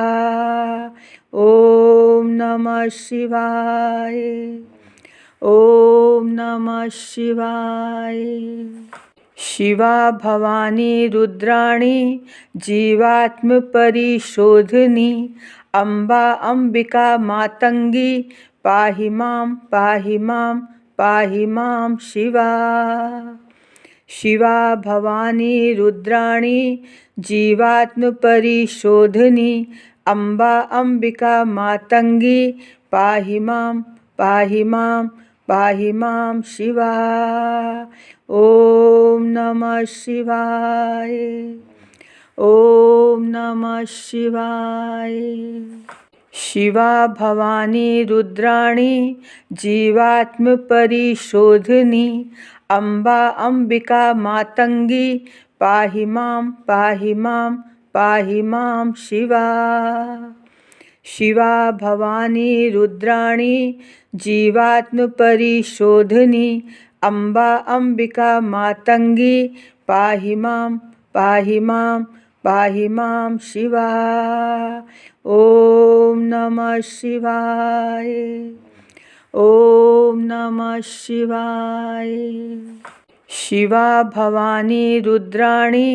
ओम नमः शिवाय। ओम नमः शिवाय। शिवा भवानी रुद्राणी जीवात्मपरिशोधिनी अम्बा अम्बिका मातंगी पाहि मां पाहि मां पाहि मां शिवा। शिवा भवानी रुद्राणी जीवात्मपरिशोधिनी अम्बा अम्बिका मातंगी पाहि मां पाहि मां पाहि मां शिवा। ओम नमः शिवाय। ओम नमः शिवाय। शिवा भवानी रुद्राणी जीवात्मपरिशोधिनी अम्बा अम्बिका मातंगी पाहि मां पाहि मां पाहि मां शिवा। शिवा भवानी रुद्राणी जीवात्मपरिशोधिनी अम्बा अम्बिका मातंगी पाहि मां पाहि मां पाहि मां शिवा। ओम नमः शिवाय। ओम नमः शिवाय। शिवा भवानी रुद्राणी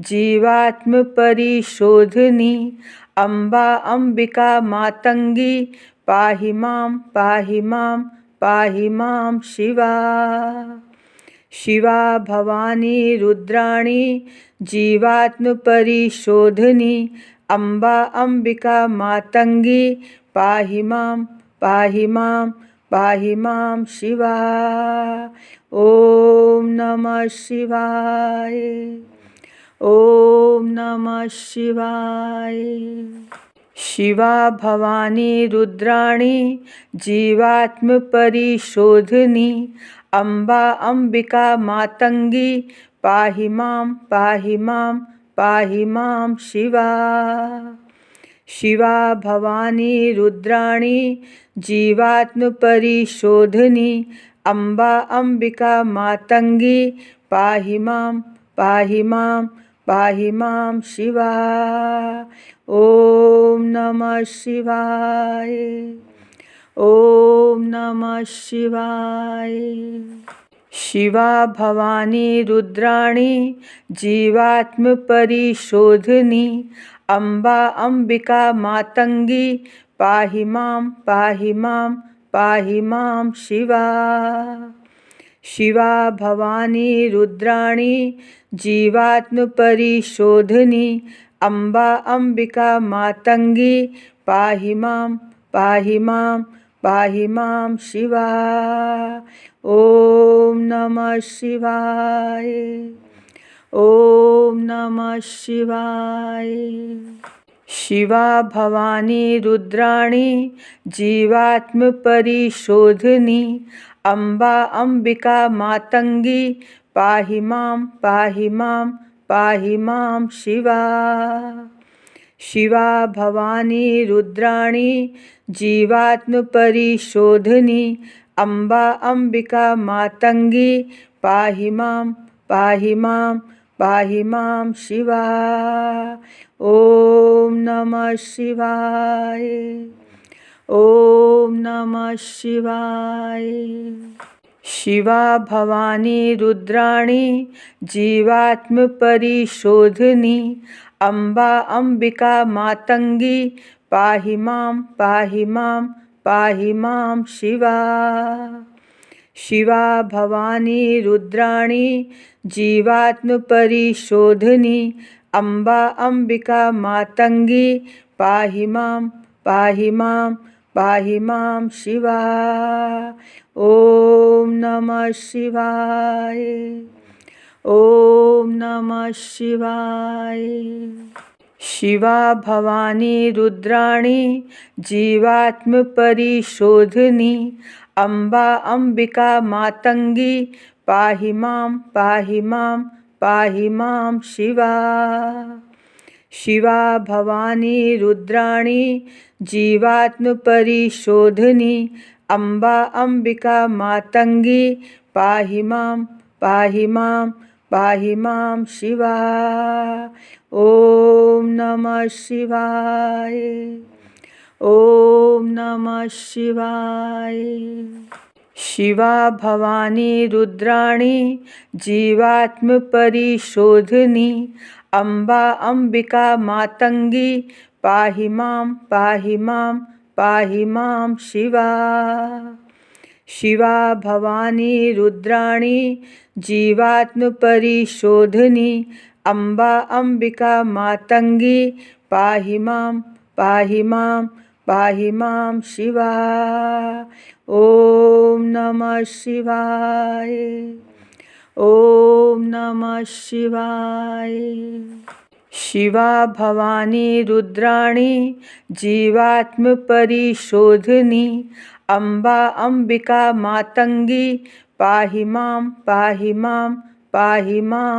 जीवात्मपरिशोधिनी अम्बा अम्बिका मातंगी पाहि मां पाहि मां पाहि मां शिवा। शिवा भवानी रुद्राणी जीवात्मपरिशोधिनी अम्बा अम्बिका मातंगी पाहि मां पाहि मां पाहि मां शिवा। ओम नमः शिवाय। ओम नमः शिवाय। शिवा भवानी रुद्राणी जीवात्मपरिशोधिनी अम्बा अम्बिका मातंगी पाहि मां पाहि मां पाहि मां शिवा। शिवा भवानी रुद्राणी जीवात्मपरिशोधिनी अम्बा अम्बिका मातंगी पाहि मां पाहि मां पाहि मां शिवा। ओम नमः शिवाय। ओम नमः शिवाय। शिवा भवानी रुद्राणी जीवात्मपरिशोधिनी अम्बा अम्बिका मातंगी पाहि मां पाहि मां पाहि मां शिवा। शिवा भवानी रुद्राणी जीवात्मपरिशोधिनी अम्बा अम्बिका मातंगी पाहि मां पाहि मां पाहि मां शिवा। ओम नमः शिवाय। ओम नमः शिवाय। शिवा भवानी रुद्राणी जीवात्मपरिशोधिनी अम्बा अम्बिका मातंगी पाहि मां पाहि मां पाहि मां शिवा। शिवा भवानी रुद्राणी जीवात्मपरिशोधिनी अम्बा अम्बिका मातंगी पाहि मां पाहि मां पाहि मां शिवा। ओम नमः शिवाय। ओम नमः शिवाय। शिवा भवानी रुद्राणी जीवात्मपरिशोधिनी अम्बा अम्बिका मातंगी पाहि मां पाहि मां पाहि मां शिवा। शिवा भवानी रुद्राणी जीवात्मपरिशोधिनी अम्बा अम्बिका मातंगी पाहि मां पाहि मां पाहि मां शिवा। ओम नमः शिवाय। ओम नमः शिवाय। शिवा भवानी रुद्राणी जीवात्मपरिशोधिनी अम्बा अम्बिका मातंगी पाहि मां पाहि मां पाहि मां शिवा। शिवा भवानी रुद्राणी जीवात्मपरिशोधिनी अम्बा अम्बिका मातंगी पाहि मां पाहि मां पाहि मां शिवा। ओम नमः शिवाय। ओम नमः शिवाय। शिवा भवानी रुद्राणी जीवात्मपरिशोधिनी अम्बा अम्बिका मातंगी पाहि मां पाहि मां पाहि मां शिवा। शिवा भवानी रुद्राणी जीवात्मपरिशोधिनी अम्बा अम्बिका मातंगी पाहि मां पाहि मां पाहि मां शिवा। ओम नमः शिवाय। ओम नमः शिवाय। शिवा भवानी रुद्राणी जीवात्मपरिशोधिनी अम्बा अम्बिका मातंगी पाहि मां पाहि मां पाहि मां